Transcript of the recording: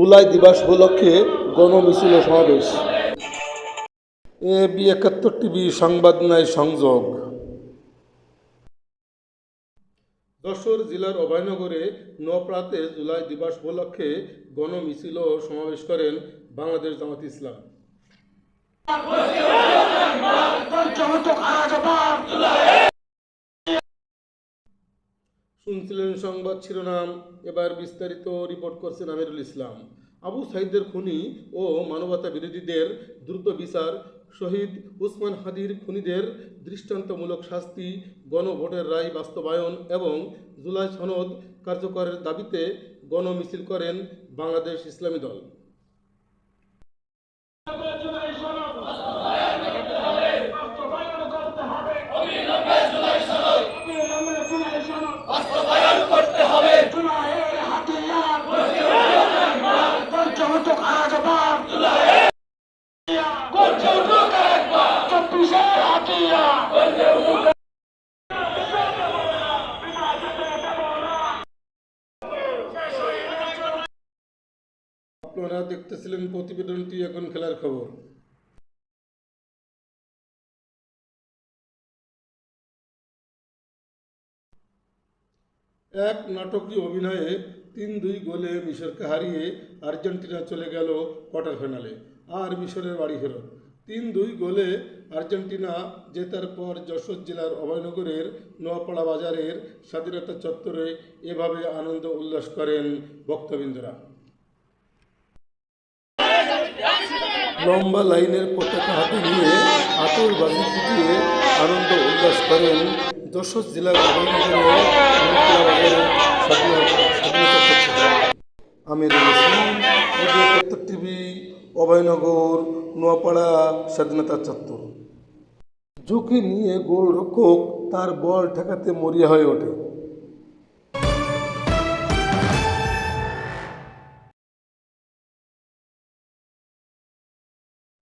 জুলাই দিবস উপলক্ষে গণমিছিল ও সমাবেশ। AB71 টিভি সংবাদ নাই সংযোগ। যশোর জেলার অভয়নগরে নোয়াপাড়াতে জুলাই দিবস উপলক্ষে গণমিছিল ও সমাবেশ করেন বাংলাদেশ জামাত ইসলাম। শুনছিলেন সংবাদ শিরোনাম, এবার বিস্তারিত রিপোর্ট করছেন আমিরুল ইসলাম। আবু সাঈদের খুনি ও মানবতা বিরোধীদের দ্রুত বিচার, শহীদ উসমান হাদির খুনিদের দৃষ্টান্তমূলক শাস্তি, গণভোটের রায় বাস্তবায়ন এবং জুলাই সনদ কার্যকরের দাবিতে গণমিছিল করেন বাংলাদেশ ইসলামী দল। আপনারা দেখতেছিলেন প্রতিবেদনটি, এখন খেলার খবর। এক নাটকীয় অভিনয়ে 3-2 গোলে মিশরকে হারিয়ে আর্জেন্টিনা চলে গেল কোয়ার্টার ফাইনালে, আর মিশরের বাড়ি ফেরত। 3-2 গোলে আর্জেন্টিনা জেতার পর যশোর জেলার অভয়নগরের নোয়াপাড়া বাজারের স্বাধীনতা চত্বরে এভাবে আনন্দ উল্লাস করেন ভক্তবৃন্দরা। লম্বা লাইনের পতাকা হাতে নিয়ে আতশবাজি ফুটিয়ে আনন্দ উল্লাস করেন যশোর জেলার অভয়নগরের নোয়াপাড়া বাজারের স্বাধীনতা চত্বরে। আমিরুল ইসলাম, AB71 টিভি, অভয়নগর, নোয়াপাড়া স্বাধীনতা চত্বর। ঝুঁকি নিয়ে গোলরক্ষক তার বল ঠেকাতে মরিয়া হয়ে ওঠে।